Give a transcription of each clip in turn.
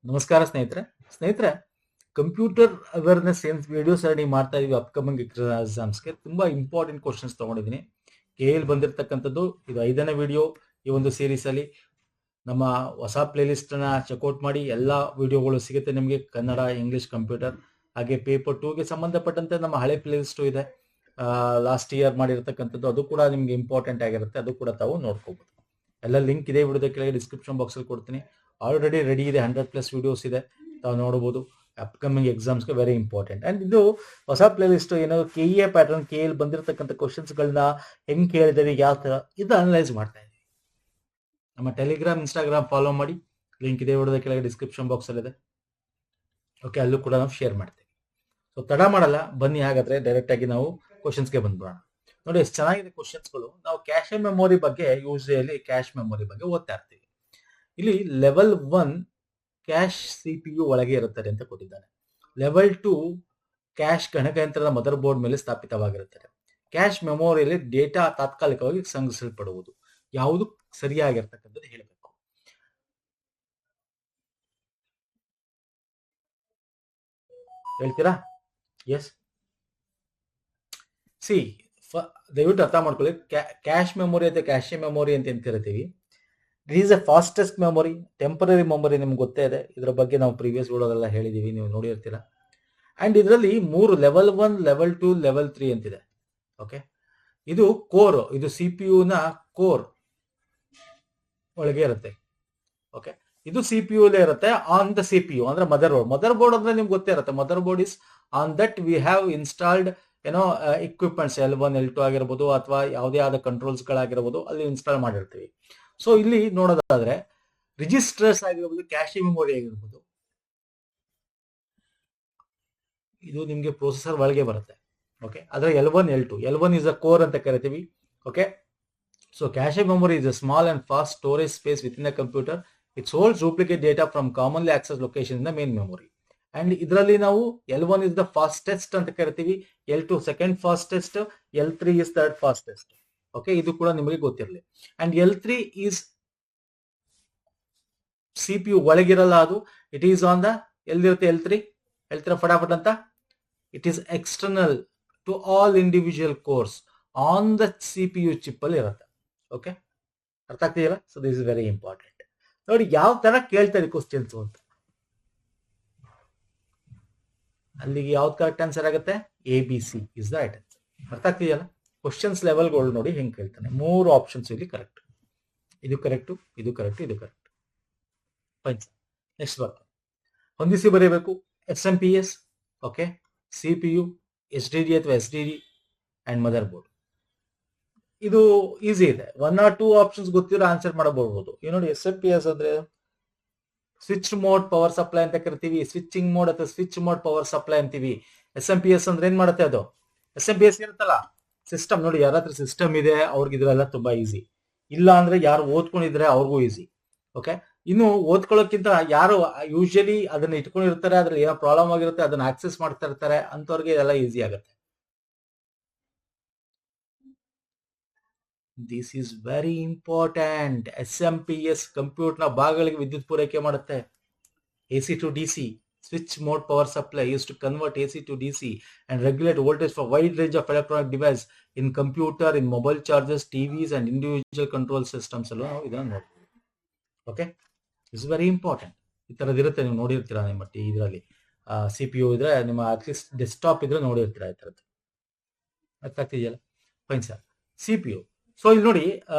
ನಮಸ್ಕಾರ ಸ್ನೇಹಿತರೆ computer awareness ಏನ್ ವಿಡಿಯೋ ಸರಣಿ ಮಾಡ್ತಾ ಇದೀವಿ ಅಪ್ಕಮಿಂಗ್ ಎಕ್ಸಾಮ್ಸ್ಗೆ ತುಂಬಾ ಇಂಪಾರ್ಟೆಂಟ್ ಕ್ವಶನ್ಸ್ ತಗೊಂಡಿದ್ದೀನಿ. KL ಬಂದಿರತಕ್ಕಂಥದ್ದು ಇದು 5ನೇ ವಿಡಿಯೋ ಈ ಒಂದು ಸೀರೀಸ್ ಅಲ್ಲಿ. ನಮ್ಮ ಹೊಸ ಪ್ಲೇ ಲಿಸ್ಟ್ ನ ಚೆಕ್ಔಟ್ ಮಾಡಿ. ಎಲ್ಲಾ ವಿಡಿಯೋಗಳು ಸಿಗುತ್ತೆ ನಿಮಗೆ ಕನ್ನಡ, ಇಂಗ್ಲಿಷ್, ಕಂಪ್ಯೂಟರ್. ಹಾಗೆ ಪೇಪರ್ 2ಗೆ ಸಂಬಂಧಪಟ್ಟಂತೆ ನಮ್ಮ ಹಳೆ ಪ್ಲೇ ಲಿಸ್ಟ್ ಇದೆ. ಲಾಸ್ಟ್ ಇಯರ್ ಮಾಡಿರ್ತಕ್ಕಂಥದ್ದು, ಅದು ಕೂಡ ನಿಮ್ಗೆ ಇಂಪಾರ್ಟೆಂಟ್ ಆಗಿರುತ್ತೆ. ಅದು ಕೂಡ ತಾವು ನೋಡ್ಕೋಬಹುದು. ಎಲ್ಲ ಲಿಂಕ್ ಇದೆ ವಿಡಿಯೋದ ಕೆಳಗೆ ಡಿಸ್ಕ್ರಿಪ್ಷನ್ ಬಾಕ್ಸ್ ಅಲ್ಲಿ ಕೊಡ್ತೀನಿ. ಆಲ್ರೆಡಿ ರೆಡಿ ಇದೆ, 100+ ವಿಡಿಯೋಸ್ ಇದೆ, ತಾವು ನೋಡಬಹುದು. ಅಪ್ಕಮಿಂಗ್ ಎಕ್ಸಾಮ್ಸ್ಗೆ ವೆರಿ ಇಂಪಾರ್ಟೆಂಟ್. ಅಂಡ್ ಇದು ಹೊಸ ಪ್ಲೇ ಲಿಸ್ಟ್ ಏನೋ KE ಪ್ಯಾಟರ್ನ್, KL ಬಂದಿರತಕ್ಕಂಥ ಕ್ವಶನ್ಸ್ ಗಳನ್ನ ಹೆಂಗ್ ಕೇಳಿದಾರೆ, ಯಾವ ತರ ಇದು ಅನಲೈಸ್ ಮಾಡ್ತಾ ಇದ್ದೀವಿ. ನಮ್ಮ ಟೆಲಿಗ್ರಾಮ್, ಇನ್ಸ್ಟಾಗ್ರಾಮ್ ಫಾಲೋ ಮಾಡಿ. ಲಿಂಕ್ ಇದೆ ವಿಡಿಯೋದ ಕೆಳಗೆ ಡಿಸ್ಕ್ರಿಪ್ಷನ್ ಬಾಕ್ಸ್ ಅಲ್ಲಿ ಇದೆ. ಓಕೆ, ಅಲ್ಲೂ ಕೂಡ ನಾವು ಶೇರ್ ಮಾಡ್ತೀವಿ. ಸೊ ತಡ ಮಾಡಲ್ಲ, ಬನ್ನಿ ಹಾಗಾದ್ರೆ ಡೈರೆಕ್ಟ್ ಆಗಿ ನಾವು ಕ್ವಶನ್ಸ್ಗೆ ಬಂದ್ಬಿಡೋಣ. ನೋಡಿ ಎಷ್ಟು ಚೆನ್ನಾಗಿದೆ ಕ್ವಶನ್ಸ್ಗಳು. ನಾವು ಕ್ಯಾಶ್ ಮೆಮೊರಿ ಬಗ್ಗೆ, ಯೂಶಲಿ ಕ್ಯಾಶ್ ಮೆಮೊರಿ ಬಗ್ಗೆ ಓದ್ತಾ ಇರ್ತೀವಿ. ಇಲ್ಲಿ ಲೆವೆಲ್ 1 ಕ್ಯಾಶ್ CPU ಒಳಗೆ ಇರುತ್ತದೆ ಅಂತ ಕೊಟ್ಟಿದ್ದಾನೆ. ಲೆವೆಲ್ 2 ಕ್ಯಾಶ್ ಗಣಕಯಂತ್ರದ ಮದರ್ ಬೋರ್ಡ್ ಮೇಲೆ ಸ್ಥಾಪಿತವಾಗಿರುತ್ತದೆ. ಕ್ಯಾಶ್ ಮೆಮೊರಿಯಲ್ಲಿ ಡೇಟಾ ತಾತ್ಕಾಲಿಕವಾಗಿ ಸಂಗ್ರಹಿಸಲ್ಪಡುವುದು. ಯಾವುದು ಸರಿಯಾಗಿರ್ತಕ್ಕಂಥದ್ದು ಹೇಳಬೇಕು. ಹೇಳ್ತೀರಾ? ಎಸ್. ಸಿ, ದಯವಿಟ್ಟು ಅರ್ಥ ಮಾಡ್ಕೊಳ್ಳಿ. ಕ್ಯಾಶ್ ಮೆಮೊರಿ ಅಥವಾ ಕ್ಯಾಶ್ ಮೆಮೊರಿ ಅಂತ ಏನ್ ಕರಿತೀವಿ, it is A fastest memory. Temporary memory ನಿಮ್ಗೆ ಗೊತ್ತೇ ಇದೆ. ಇದರ ಬಗ್ಗೆ ನಾವು ಪ್ರೀವಿಯಸ್ ವಿಡಿಯೋದೆಲ್ಲ ಹೇಳಿದೀವಿ, ನೀವು ನೋಡಿರ್ತೀರಾ. ಅಂಡ್ ಇದರಲ್ಲಿ 3 ಲೆವೆಲ್ 1, ಲೆವೆಲ್ 2, ಲೆವೆಲ್ 3 ಅಂತಿದೆ. ಓಕೆ, ಇದು ಕೋರ್, ಇದು CPU ನ ಕೋರ್ ಒಳಗೆ ಇರುತ್ತೆ. ಓಕೆ, ಇದು CPU ಇರುತ್ತೆ ಆನ್ ದ CPU ಅಂದ್ರೆ ಮದರ್ ಬೋರ್ಡ್. ಮದರ್ ಬೋರ್ಡ್ ಅಂದ್ರೆ ನಿಮ್ಗೆ ಗೊತ್ತೇ ಇರುತ್ತೆ. Mother board is on that we have installed equipments L1, L2 ಆಗಿರ್ಬೋದು, ಅಥವಾ ಯಾವುದೇ ಆದ ಕಂಟ್ರೋಲ್ಸ್ ಗಳಾಗಿರ್ಬೋದು, ಅಲ್ಲಿ ಇನ್ಸ್ಟಾಲ್ ಮಾಡಿರ್ತೀವಿ. ಸೊ ಇಲ್ಲಿ ನೋಡೋದಾದ್ರೆ ರಿಜಿಸ್ಟರ್ಸ್ ಆಗಿರ್ಬೋದು, ಕ್ಯಾಶ್ ಮೆಮೊರಿ ಆಗಿರ್ಬೋದು, ಇದು ನಿಮ್ಗೆ ಪ್ರೊಸೆಸರ್ ಒಳಗೆ ಬರುತ್ತೆ. ಓಕೆ, ಆದ್ರೆ L1, L1 is a core ಅಂತ ಕರಿತೀವಿ. Okay, so cache memory is a small and fast storage space with in a computer. It's holds duplicate data from commonly access location in the main memory. And ಇದರಲ್ಲಿ ನಾವು L1 is the fastest ಅಂತ ಕರಿತೀವಿ, L2 second fastest, L3 is third fastest. Okay, ಇದು ಕೂಡ ನಿಮಗೆ ಗೊತ್ತಿರಲಿ. And L3 is CPU ಒಳಗಿರಲ್ಲ, ಅದು it is on the, ಎಲ್ಲಿರುತ್ತೆ L3? ಹೇಳ್ತೀರಾ ಫಟಾಫಟ್ ಅಂತ? It is external to all individual cores on the CPU chip ಅಲ್ಲಿ ಇರುತ್ತೆ. ಓಕೆ, ಅರ್ಥ ಆಗ್ತಿದೆಯಲ್ಲ? So this is very important. ನೋಡಿ ಯಾವ ತರ ಕೇಳ್ತಾರೆ ಕ್ವಶನ್ಸ್ ಅಂತ. ಅಲ್ಲಿಗೆ ಯಾವ್ದು ಕರೆಕ್ಟ್ ಆನ್ಸರ್ ಆಗುತ್ತೆ? ABC is the right answer. ಅರ್ಥ ಆಗ್ತಿದೆಯಲ್ಲ? ಕ್ವಶನ್ಸ್ ಲೆವೆಲ್ಗಳು ನೋಡಿ ಹೆಂಗ್ ಕೇಳ್ತಾನೆ. 3 ಆಪ್ಷನ್ಸ್ ಇಲ್ಲಿ ಕರೆಕ್ಟ್. ಇದು ಕರೆಕ್ಟ್, ಇದು ಕರೆಕ್ಟ್, ಇದು ಕರೆಕ್ಟ್. ಫೈನ್. ನೆಕ್ಸ್ಟ್ ಬರ್ತಾರೆ. ಹೊಂದಿಸಿ ಬರೆಯಬೇಕು. SMPS, ಓಕೆ, CPU, SDD ಅಥವಾ SDD ಅಂಡ್ ಮದರ್ ಬೋರ್ಡ್. ಇದು ಈಸಿ ಇದೆ. 1 or 2 ಆಪ್ಷನ್ಸ್ ಗೊತ್ತಿರೋ ಆನ್ಸರ್ ಮಾಡಬಹುದು. ಈ ನೋಡಿ SMPS ಅಂದ್ರೆ ಸ್ವಿಚ್ ಮೋಡ್ ಪವರ್ ಸಪ್ಲೈ ಅಂತ ಕರಿತೀವಿ. ಸ್ವಿಚಿಂಗ್ ಮೋಡ್ ಅಥವಾ ಸ್ವಿಚ್ ಮೋಡ್ ಪವರ್ ಸಪ್ಲೈ ಅಂತೀವಿ. SMPS ಅಂದ್ರೆ ಏನ್ ಮಾಡುತ್ತೆ ಅದು? SMPS ಇರುತ್ತಲ್ಲ ಸಿಸ್ಟಮ್. ನೋಡಿ, ಯಾರ ಹತ್ರ ಸಿಸ್ಟಮ್ ಇದೆ ಅವ್ರಿಗೆ ಇದೆಲ್ಲ ತುಂಬಾ ಈಸಿ. ಇಲ್ಲ ಅಂದ್ರೆ ಯಾರು ಓದ್ಕೊಂಡಿದ್ರೆ ಅವ್ರಿಗೂ ಈಸಿ. ಓಕೆ, ಇನ್ನು ಓದ್ಕೊಳ್ಳೋಕ್ಕಿಂತ ಯಾರು ಯೂಶಲಿ ಅದನ್ನ ಇಟ್ಕೊಂಡಿರ್ತಾರೆ, ಅದ್ರಲ್ಲಿ ಏನೋ ಪ್ರಾಬ್ಲಮ್ ಆಗಿರುತ್ತೆ, ಅದನ್ನ ಆಕ್ಸೆಸ್ ಮಾಡ್ತಾ ಇರ್ತಾರೆ, ಅಂತವ್ರಿಗೆ ಇದೆಲ್ಲ ಈಸಿ ಆಗುತ್ತೆ. This is very important. SMPS ಕಂಪ್ಯೂಟರ್ನ ಭಾಗಗಳಿಗೆ ವಿದ್ಯುತ್ ಪೂರೈಕೆ ಮಾಡುತ್ತೆ. AC to DC, switch mode power supply used to convert AC to DC and regulate voltage for wide range of electronic device in computer, in mobile chargers, TVs and individual control systems ಅಲ್ಲೂ ನಾವು ಇದನ್ನ ನೋಡ್ತೀವಿ. Okay, it's very important. ಈ ತರದ್ ಇರುತ್ತೆ, ನೀವು ನೋಡಿರ್ತೀರಾ ನಿಮ್ಮ ಇದರಲ್ಲಿ. CPU ಇದ್ರೆ, ನಿಮ್ಮ ಅಟ್ಲೀಸ್ಟ್ ಡೆಸ್ಕ್ಟಾಪ್ ಇದ್ರೆ ನೋಡಿರ್ತೀರಾ ಈ ತರದ್ದು. ಅರ್ಥ ಆಗ್ತಿದೆಯಲ್ಲ? Fine sir. CPU. ಸೊ ಇಲ್ಲಿ ನೋಡಿ,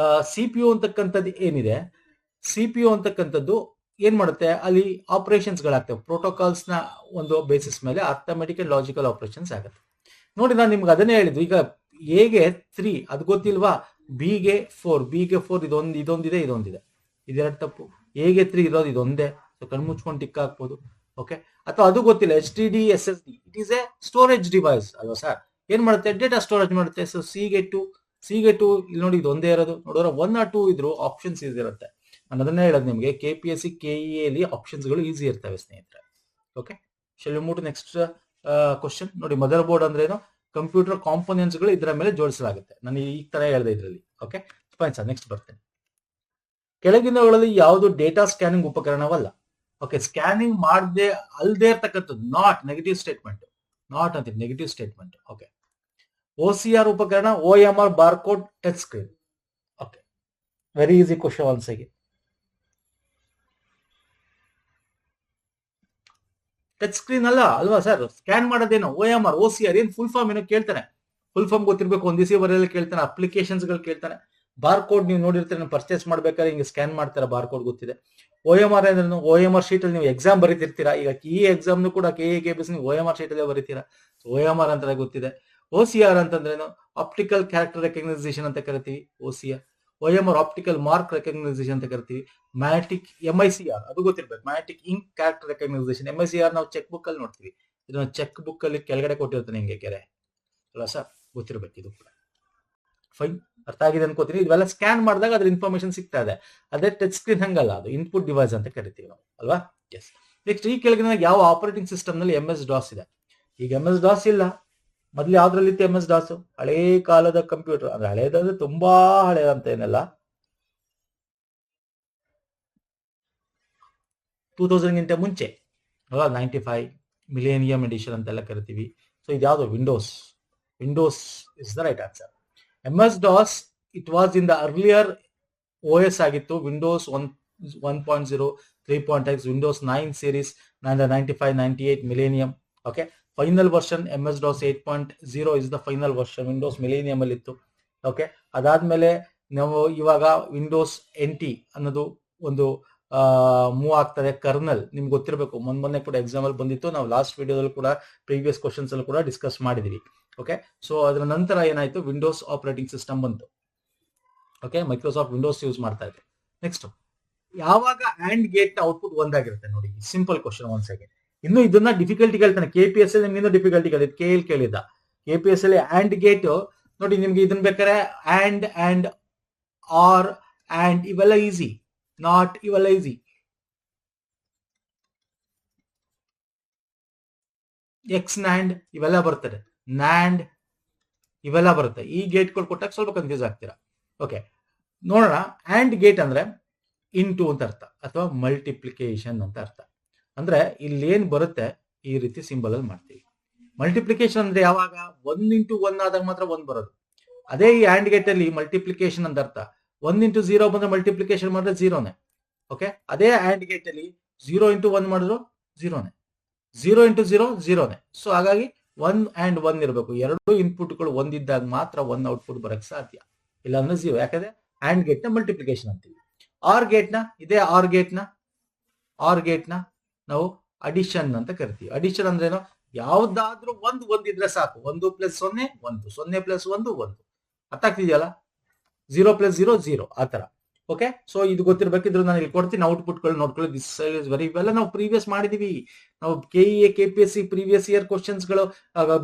CPU ಅಂತಕ್ಕಂಥದ್ದು ಏನಿದೆ, CPU ಅಂತಕ್ಕಂಥದ್ದು ಏನ್ ಮಾಡುತ್ತೆ, ಅಲ್ಲಿ ಆಪರೇಷನ್ಸ್ ಗಳಾಗ್ತವೆ. ಪ್ರೋಟೋಕಾಲ್ಸ್ ನ ಒಂದು ಬೇಸಿಸ್ ಮೇಲೆ ಅರ್ಥಮೆಟಿಕ್ ಅಂಡ್ ಲಾಜಿಕಲ್ ಆಪರೇಷನ್ಸ್ ಆಗುತ್ತೆ. ನೋಡಿ, ನಾನು ನಿಮ್ಗೆ ಅದನ್ನೇ ಹೇಳಿದ್ದು. ಈಗ ಎಗೆ 3 ಅದು ಗೊತ್ತಿಲ್ವಾ? ಬಿಗೆ 4 ಇದೊಂದಿದೆ, ಇದೊಂದಿದೆ. ಇದೆರಡು ತಪ್ಪು. ಎಗೆ 3 ಇರೋದು ಇದೊಂದೇ. ಸೊ ಕಣ್ಮುಚ್ಕೊಂಡು ಟಿಕ್ ಹಾಕ್ಬೋದು. ಓಕೆ, ಅಥವಾ ಅದು ಗೊತ್ತಿಲ್ಲ, STD SSD it is A storage device ಅಲ್ವಾ ಸರ್? ಏನ್ ಮಾಡುತ್ತೆ? ಡೇಟಾ ಸ್ಟೋರೇಜ್ ಮಾಡುತ್ತೆ. ಸೊ ಸಿಗೆ 2 ಇಲ್ಲಿ ನೋಡಿ, ಇದು ಒಂದೇ ಇರೋದು. ನೋಡಿದ್ರೆ 1 or 2 ಇದ್ರು ಆಪ್ಷನ್ಸ್ ಇರುತ್ತೆ. ನಾನು ಅದನ್ನೇ ಹೇಳೋದು ನಿಮಗೆ. KPSC KE ಅಲ್ಲಿ ಆಪ್ಷನ್ಸ್ ಗಳು ಈಸಿ ಇರ್ತವೆ ಸ್ನೇಹಿತರೆ. Okay, shall move to next question. ನೋಡಿ, ಮದರ್ ಬೋರ್ಡ್ ಅಂದ್ರೆ ಏನು? ಕಂಪ್ಯೂಟರ್ ಕಾಂಪೋನೆಂಟ್ಸ್ ಗಳು ಇದರ ಮೇಲೆ ಜೋಡಿಸಲಾಗುತ್ತೆ. ನಾನು ಈ ತರ ಹೇಳಿದೆ ಇದರಲ್ಲಿ. Okay, fine sir. ನೆಕ್ಸ್ಟ್ ಬರ್ತೇನೆ. ಕೆಳಗಿನವುಗಳಲ್ಲಿ ಯಾವುದು ಡೇಟಾ ಸ್ಕ್ಯಾನಿಂಗ್ ಉಪಕರಣವಲ್ಲ? ಓಕೆ, ಸ್ಕ್ಯಾನಿಂಗ್ ಮಾಡದೆ ಅಲ್ದೇ ಇರ್ತಕ್ಕಂಥದ್ದು ನಾಟ್ ನೆಗೆಟಿವ್ ಸ್ಟೇಟ್ಮೆಂಟ್, ನಾಟ್ ಅಂತ ನೆಗೆಟಿವ್ ಸ್ಟೇಟ್ಮೆಂಟ್. ಓಕೆ, OCR ಉಪಕರಣ, OMR barcode touch screen. Okay, very easy question once again. Touch screen ಅಲ್ವಾ ಸರ್? ಸ್ಕ್ಯಾನ್ ಮಾಡೋದೇನು? OMR OCR ಏನ್ ಫುಲ್ ಫಾರ್ಮ್ ಏನೋ ಕೇಳ್ತಾನೆ, ಫುಲ್ ಫಾರ್ಮ್ ಗೊತ್ತಿರ್ಬೇಕು, ಒಂದ್ ದಿವಸ ಬರೆಯಲ್ಲ ಕೇಳ್ತಾನೆ, ಅಪ್ಲಿಕೇಶನ್ಸ್ ಗಳು ಕೇಳ್ತಾನೆ. ಬಾರ್ ಕೋಡ್ ನೀವು ನೋಡಿರ್ತೀರ, ಪರ್ಚೇಸ್ ಮಾಡ್ಬೇಕಾದ್ರೆ ಹಿಂಗೆ ಸ್ಕ್ಯಾನ್ ಮಾಡ್ತಾರೆ, ಬಾರ್ ಕೋಡ್ ಗೊತ್ತಿದೆ. OMR ಅಂದ್ರೆ OMR ಶೀಟ್ ಅಲ್ಲಿ ನೀವು ಎಕ್ಸಾಮ್ ಬರೀತಿರ್ತೀರಾ, ಈಗ ಈ ಎಕ್ಸಾಮ್ ಕೂಡ KEKBS ನೀವು OMR ಶೀಟ್ ಅಲ್ಲೇ ಬರೀತೀರಾ, OMR ಅಂತ ಗೊತ್ತಿದೆ. OCR ಅಂತಂದ್ರೇನು? ಆಪ್ಟಿಕಲ್ ಕ್ಯಾರೆಕ್ಟರ್ ರೆಕಗ್ನೈಸೇಷನ್ ಅಂತ ಕರಿತೀವಿ OCR. OMR optical mark recognisation ಅಂತ ಕರಿತೀವಿ. ಮ್ಯಾಟಿಕ್ MICR ಅದು ಗೊತ್ತಿರ್ಬೇಕು, ಮ್ಯಾಟಿಕ್ ಇಂಕ್ ಕ್ಯಾರೆಕ್ಟರ್ ರೆಕಗ್ನೈಸೇಷನ್. MICR ನಾವು ಚೆಕ್ ಬುಕ್ ಅಲ್ಲಿ ನೋಡ್ತೀವಿ, ಇದನ್ನ ಚೆಕ್ ಬುಕ್ ಅಲ್ಲಿ ಕೆಳಗಡೆ ಕೊಟ್ಟಿರ್ತಾನೆ ಹಿಂಗೆ ಕೆರೆ ಅಲ್ಲ ಸರ್, ಗೊತ್ತಿರ್ಬೇಕು ಇದು ಕೂಡ. ಫೈನ್, ಅರ್ಥ ಆಗಿದೆ ಅನ್ಕೋತೀನಿ. ಇವೆಲ್ಲ ಸ್ಕ್ಯಾನ್ ಮಾಡಿದಾಗ ಅದ್ರ ಇನ್ಫಾರ್ಮೇಶನ್ ಸಿಗ್ತಾ ಇದೆ. ಅದೇ ಟಚ್ ಸ್ಕ್ರೀನ್ ಹಂಗಲ್ಲ, ಅದು ಇನ್ಪುಟ್ ಡಿವೈಸ್ ಅಂತ ಕರಿತೀವಿ ನಾವು, ಅಲ್ವಾ? ಎಸ್. ನೆಕ್ಸ್ಟ್, ಈ ಕೆಳಗಿನ ಯಾವ ಆಪರೇಟಿಂಗ್ ಸಿಸ್ಟಮ್ ನಲ್ಲಿ MS-DOS ಇದೆ? ಈಗ MS-DOS ಇಲ್ಲ, ಮೊದ್ಲು ಯಾವ್ದ್ರಲ್ಲಿತ್ತು MS-DOS? ಹಳೇ ಕಾಲದ ಕಂಪ್ಯೂಟರ್, ಅಂದ್ರೆ ಹಳೇದಂದ್ರೆ ತುಂಬಾ ಹಳೇದಂತ ಏನಲ್ಲ, 2000 ಗಿಂತ ಮುಂಚೆ ಅಲ್ವಾ, 95 ಮಿಲೇನಿಯಂ ಎಡಿಷನ್ ಅಂತೆಲ್ಲ ಕರಿತೀವಿ. ಸೊ ಇದ್ಯಾವುದು? Windows is the right answer. MS-DOS it was in the earlier OS ಆಗಿತ್ತು, Windows 1.0, 3.x, Windows 9 series, 95, 98 millennium. Okay, final version MS-DOS 8.0 is the final version, Windows millennium ಅಲ್ಲಿ ಇತ್ತು. ಓಕೆ, ಅದಾದ್ಮೇಲೆ ನಾವು ಇವಾಗ Windows NT ಅನ್ನೋದು ಒಂದು move ಆಗ್ತದೆ. Kernel ನಿಮ್ಗೆ ಗೊತ್ತಿರಬೇಕು, ಮೊನ್ನೆ ಕೂಡ ಎಕ್ಸಾಮ್ ಅಲ್ಲಿ ಬಂದಿತ್ತು, ನಾವು ಲಾಸ್ಟ್ ವಿಡಿಯೋದಲ್ಲಿ ಕೂಡ ಪ್ರೀವಿಯಸ್ ಕ್ವಶನ್ಸ್ ಅಲ್ಲಿ ಕೂಡ ಡಿಸ್ಕಸ್ ಮಾಡಿದೀವಿ. ಓಕೆ, ಸೊ ಅದರ ನಂತರ ಏನಾಯ್ತು? ವಿಂಡೋಸ್ ಆಪರೇಟಿಂಗ್ ಸಿಸ್ಟಮ್ ಬಂತು. ಓಕೆ, ಮೈಕ್ರೋಸಾಫ್ಟ್ ವಿಂಡೋಸ್ ಯೂಸ್ ಮಾಡ್ತಾ ಇದೆ. ನೆಕ್ಸ್ಟ್, ಯಾವಾಗ ಆಂಡ್ ಗೇಟ್ ಔಟ್ಪುಟ್ ಒಂದಾಗಿರುತ್ತೆ? ನೋಡಿ, ಸಿಂಪಲ್ ಕ್ವಶನ್ ಒನ್ಸ್ ಅಗೇನ್. ಇನ್ನು ಇದನ್ನ ಡಿಫಿಕಲ್ಟಿ ಕೇಳ್ತಾನೆ, KPS ಅಲ್ಲಿ ನಿಮ್ಗೆ ಡಿಫಿಕಲ್ಟಿ ಕೇಳಿದ್, KL ಕೇಳಿದ್ದ. KPS ಅಲ್ಲಿ ಆಂಡ್ ಗೇಟ್ ನೋಡಿ, ನಿಮ್ಗೆ ಇದನ್ನ ಬೇಕಾದ್ರೆ ಆಂಡ್ ಆರ್ ಆಂಡ್ ಇವೆಲ್ಲ ಈಸಿ, ನಾಟ್ ಇವೆಲ್ಲ ಈಸಿ. ಎಕ್ಸ್ ನ್ಯಾಂಡ್ ಇವೆಲ್ಲ ಬರ್ತದೆ, ನ್ಯಾಂಡ್ ಇವೆಲ್ಲ ಬರುತ್ತೆ. ಈ ಗೇಟ್ಗಳು ಕೊಟ್ಟಾಗ ಸ್ವಲ್ಪ ಕನ್ಫ್ಯೂಸ್ ಆಗ್ತೀರಾ. ಓಕೆ, ನೋಡೋಣ. ಆಂಡ್ ಗೇಟ್ ಅಂದ್ರೆ ಇಂಟು ಅಂತ ಅರ್ಥ, ಅಥವಾ ಮಲ್ಟಿಪ್ಲಿಕೇಶನ್ ಅಂತ ಅರ್ಥ. ಅಂದ್ರೆ ಇಲ್ಲಿ ಏನ್ ಬರುತ್ತೆ ಈ ರೀತಿ ಸಿಂಬಲ್ ಅಲ್ಲಿ ಮಾಡ್ತೀವಿ. ಮಲ್ಟಿಪ್ಲಿಕೇಶನ್ ಅಂದ್ರೆ ಯಾವಾಗ? 1 into 1 ಆದಾಗ ಮಾತ್ರ 1 ಬರೋದು. ಅದೇ ಈ ಆಂಡ್ ಗೇಟ್ ಅಲ್ಲಿ ಮಲ್ಟಿಪ್ಲಿಕೇಶನ್ ಅಂತ ಅರ್ಥ, 1 into 0 ಬಂದ್ರೆ ಮಲ್ಟಿಪ್ಲಿಕೇಶನ್ ಮಾಡಿದ್ರೆ 0ನೇ. ಓಕೆ, ಅದೇ ಆಂಡ್ ಗೇಟ್ ಅಲ್ಲಿ 0 into 1 ಮಾಡಿದ್ರು 0ನೇ, 0 into 0 0ನೇ. ಸೊ ಹಾಗಾಗಿ 1 and 1 ಇರಬೇಕು. ಎರಡು ಇನ್ಪುಟ್ಗಳು ಒಂದಿದ್ದಾಗ ಮಾತ್ರ 1 ಔಟ್ಪುಟ್ ಬರಕ್ ಸಾಧ್ಯ, ಇಲ್ಲಾಂದ್ರೆ 0. ಯಾಕಂದ್ರೆ ಆಂಡ್ ಗೇಟ್ ನ ಮಲ್ಟಿಪ್ಲಿಕೇಶನ್ ಅಂತೀವಿ. ಆರ್ ಗೇಟ್ ನ ನಾವು ಅಡಿಷನ್ ಅಂತ ಕರಿತೀವಿ. ಅಡಿಷನ್ ಅಂದ್ರೆ ಏನು? ಯಾವ್ದಾದ್ರೂ ಒಂದಿದ್ರೆ ಸಾಕು. 1 + 0 1, 0 + 1 1. ಅರ್ಥ ಆಗ್ತಿದೆಯಲ್ಲ? 0 + 0 0 ಆ ತರ. ಓಕೆ, ಸೊ ಇದು ಗೊತ್ತಿರ್ಬೇಕಿದ್ರು ನಾನು ಇಲ್ಲಿ ಕೊಡ್ತೀನಿ, ಔಟ್ಪುಟ್ ಗಳು ನೋಡ್ಕೊಳ್ಳಿ. ದಿಸ್ ಇಸ್ ವೆರಿ ಇವೆಲ್ಲ ನಾವು ಪ್ರೀವಿಯಸ್ ಮಾಡಿದೀವಿ. ನಾವು KEA KPSC previous year questions ಗಳು,